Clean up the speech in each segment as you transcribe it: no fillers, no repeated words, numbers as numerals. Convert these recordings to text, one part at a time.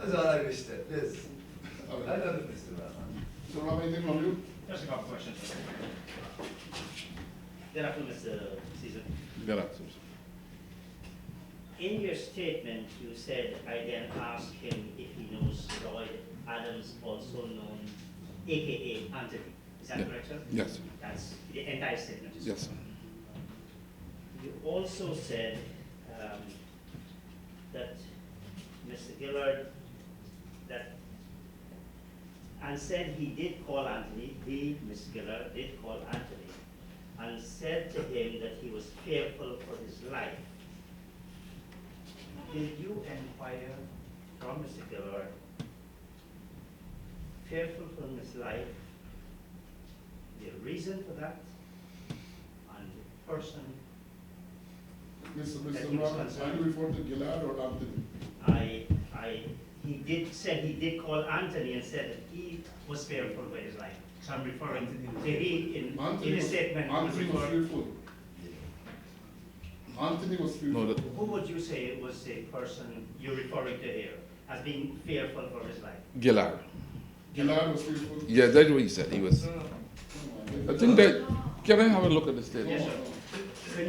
was all I wished it. Yes. Okay. I love it, Mr. Rahman. So, Rob, anything from you? Just a couple questions. Good afternoon, Mr. Caesar. Good afternoon. In your statement, you said, I then asked him if he knows Lloyd Adams, also known, AKA Anthony. Is that correct, sir? Yes, sir. That's the entire statement. Yes, sir. You also said that Mr. Gillard, and said he did call Anthony, Mr. Gillard, did call Anthony, and said to him that he was fearful for his life. Did you inquire from Mr. Gillard, fearful for his life, the reason for that, and the person? Mr. Roberts, are you referring to Gillard or Anthony? Said he did call Anthony and said that he was fearful for his life. So I'm referring to he in his statement. Anthony was fearful. Anthony was fearful. No, Who would you say was the person you're referring to here as being fearful for his life? Gillard. Gillard was fearful. Yeah, that's what he said. He was. I think that. Can I have a look at the statement? Yes, sir. I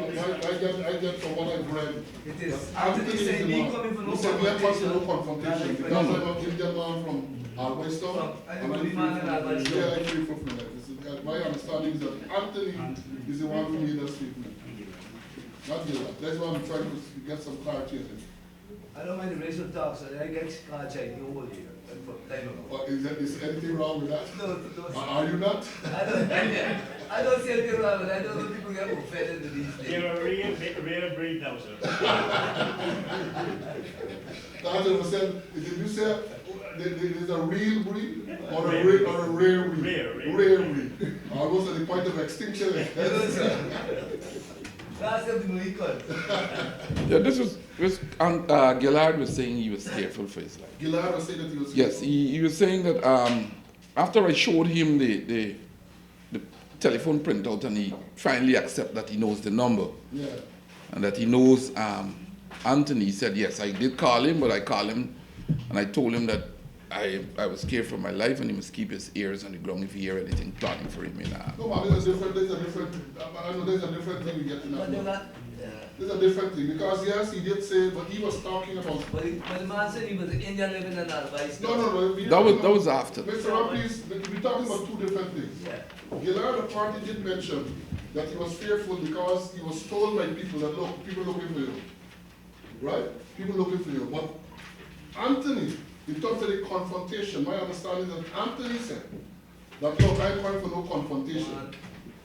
get from what I've read. It is. Anthony Anthony saying me coming for no he said we have passed no confrontation. confrontation because I'm an Indian man from Alwyston. And I'm man in Alwyston. Yeah, I'm fearful from that. My understanding is that Anthony is the one who made that statement. Not Gillard. That's why I'm trying to get some clarity in it. I don't mind the racial talks, I get car check the whole year. Is anything wrong with that? No. Are you not? I don't see anything wrong with that. I don't know people get offended with these things. You're a rare breed now, sir. That's what I said. Did you say there's a real breed or a rare breed? Rare breed. Almost at the point of extinction. That's the Mohican. Yeah, this was Gillard was saying he was fearful for his life. Gillard was saying that he was Yes, he was saying that after I showed him the telephone printout and he finally accepted that he knows the number. Yeah. And that he knows Anthony. He said, yes, I did call him, but I called him and I told him that I was scared for my life and he must keep his ears on the ground if he hear anything planning for him. No, but there's a different thing we get to But they're know. not. There's a different thing because yes, he did say, but he was talking about. But the man said he was an Indian living in Alwyston. No. That was after. Mr. Rob, please, we're talking about two different things. Yeah. Gillard, the party did mention that he was fearful because he was told by people that, look, people looking for you. Right? People looking for you. But Anthony, in terms of the confrontation, my understanding is that Anthony said that, look, I'm calling for no confrontation.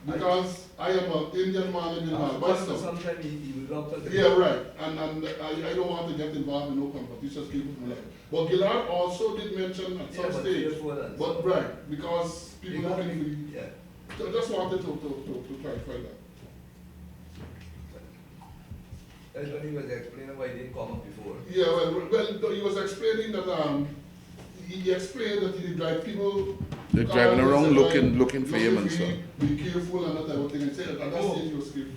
Because I am an Indian man in Alwyston. Sometimes he will rub to the Yeah, right. And I don't want to get involved in no competitions, keep it life. But Gillard also did mention at some stage. But right, because people looking for you. Yeah. So I just wanted to clarify that. That's when he was explaining why he didn't come up before. Yeah, well, he was explaining that he explained that he like people. They're driving around looking for him and stuff. Be careful and that type of thing. And said at that stage he was careful.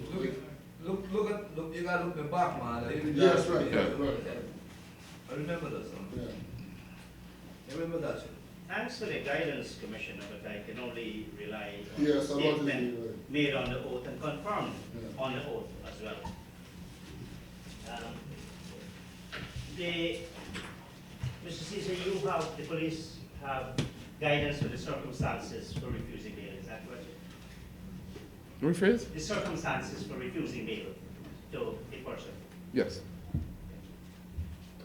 Look, you gotta look the back, man. Yes, right. I remember that song. Yeah. I remember that. Thanks for the guidance, Commissioner, but I can only rely on Yes, the a lot is statement made on the oath and confirmed on the oath as well. Mr. Caesar, the police have guidance for the circumstances for refusing bail, is that correct? Rephrase? The circumstances for refusing bail to a person. Yes.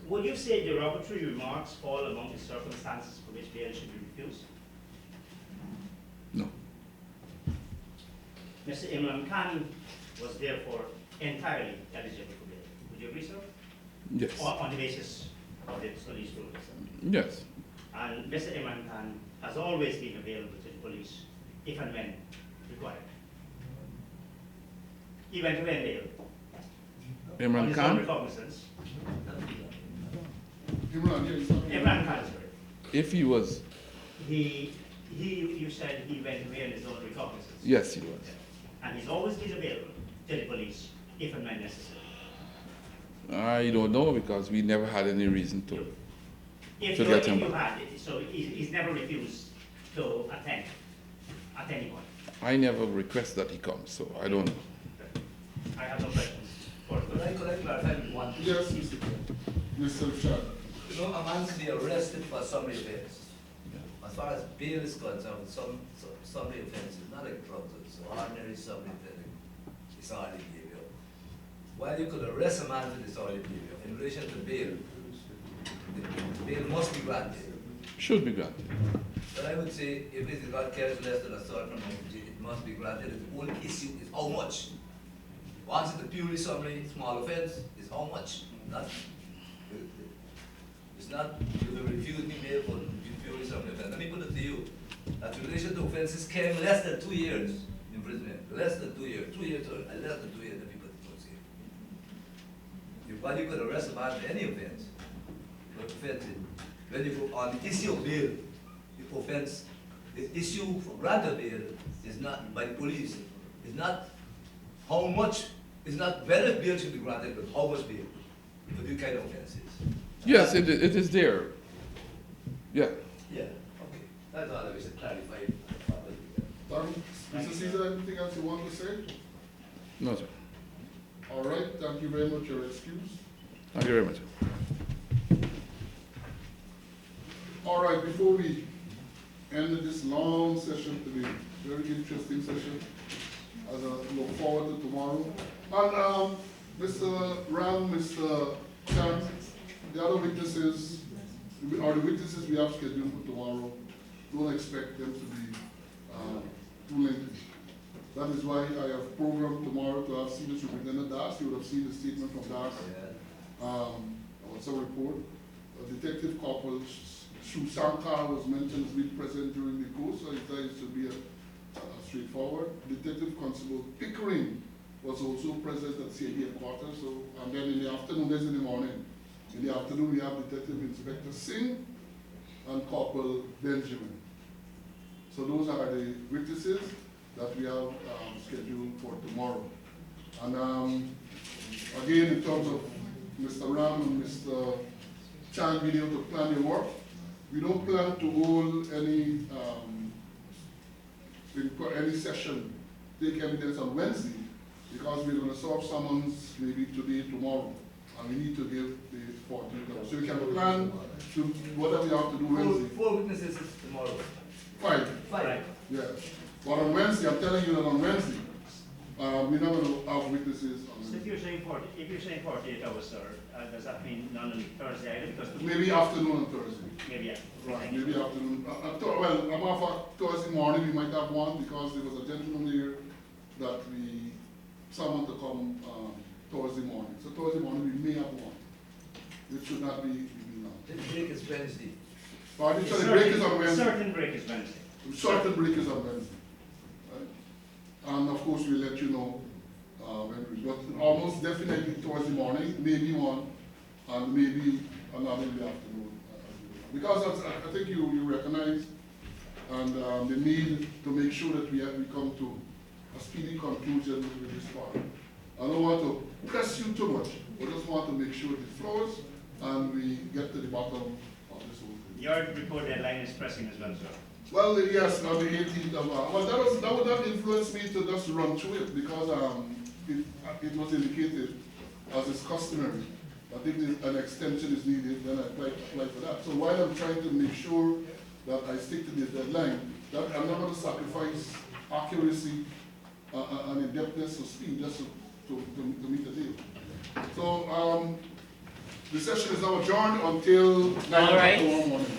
Would you say derogatory remarks fall among the circumstances for which bail should be refused? No. Mr. Imran Khan was therefore entirely eligible for bail. Would you agree, sir? Yes. On the basis of the police rules. Yes. And Mr. Imran Khan has always been available to the police if and when required. He went away on bail. On Imran his Khan? own recognizance. Imran Khan, sorry. If he was. You said he went away on his own recognizance. Yes, he was. And he's always been available to the police if and when necessary. I don't know because we never had any reason to. If to you, get if him you back. had it, so he's never refused to attend at any point. I never request that he comes, so I don't know. I have no questions. Could I clarify with one thing? Yes, Mr. Mr. Chad. You know, a man's be arrested for summary offense. As far as bail is concerned, some summary offense is not like drugs, it's ordinary summary offense, disorderly behavior. While you could arrest a man for disorderly behavior, in relation to bail, the bail must be granted. Should be granted. But I would say if it got carries less than a certain amount, it must be granted. The only issue is how much. Once it's a purely summary small offense, is how much. Not, it's not you will refuse me bail for purely summary offense. Let me put it to you. That in relation to offenses carrying less than 2 years imprisonment, less than 2 years, 2 years or less than 2 years, the people don't say. While you could arrest a man for any offense, but offense, when you go on the issue of bail, the offense, the issue for grant of bail is not by the police, is not how much, is not whether bail should be granted, but how much bail for these kind of offenses. Yes, it is there. Yeah. Yeah, okay. That's all I wish to clarify. Mr. Caesar, anything else you want to say? No, sir. All right, thank you very much. Your excuse. Thank you very much. All right, before we end this long session today, very interesting session, as I look forward to tomorrow. And Mr. Ram, Mr. Chan, the other witnesses, or the witnesses we have scheduled for tomorrow, don't expect them to be too lengthy. That is why I have programmed tomorrow to have seen the Superintendent Das. You would have seen the statement from Das. Also report. Detective Corporal Shu Sankar was mentioned as being present during the course, so I thought it should be straightforward. Detective Constable Pickering was also present at CID headquarters. So, and then in the afternoon, there's in the morning. In the afternoon, we have Detective Inspector Singh and Corporal Benjamin. So those are the witnesses that we have scheduled for tomorrow. And again, in terms of Mr. Ram and Mr. Chan being able to plan their work, we don't plan to hold any session, take evidence on Wednesday, because we're going to serve summons maybe today, tomorrow, and we need to give the 14th hours. So we can plan to whatever we have to do Wednesday. Four witnesses tomorrow. 5. Right. Yeah. But on Wednesday, I'm telling you that on Wednesday, we're not going to have witnesses on So Wednesday. if you're saying 48 hours, sir, does that mean none on Thursday either? Because Maybe afternoon on Thursday. maybe Maybe afternoon. Well, I'm off Thursday morning, we might have one because there was a gentleman there that we summoned to come Thursday morning. So Thursday morning, we may have one. It should not be now. The break is Wednesday. Pardon? So the break is on Wednesday. Certain break is Wednesday. Certain break is on Wednesday. Right? And of course, we'll let you know when we, but almost definitely Thursday morning, maybe one, and maybe another in the afternoon. Because I think you recognize and the need to make sure that we come to a speedy conclusion with this part. I don't want to press you too much. I just want to make sure it flows and we get to the bottom of this whole thing. Your report deadline is pressing as well, sir. Well, yes, on the 18th of, well, that would not influence me to just run through it because it was indicated as is customary. But if an extension is needed, then I apply for that. So while I'm trying to make sure that I stick to the deadline, that I'm not going to sacrifice accuracy and in-depthness of speed just to meet the deal. So the session is now adjourned until 9 o'clock tomorrow morning.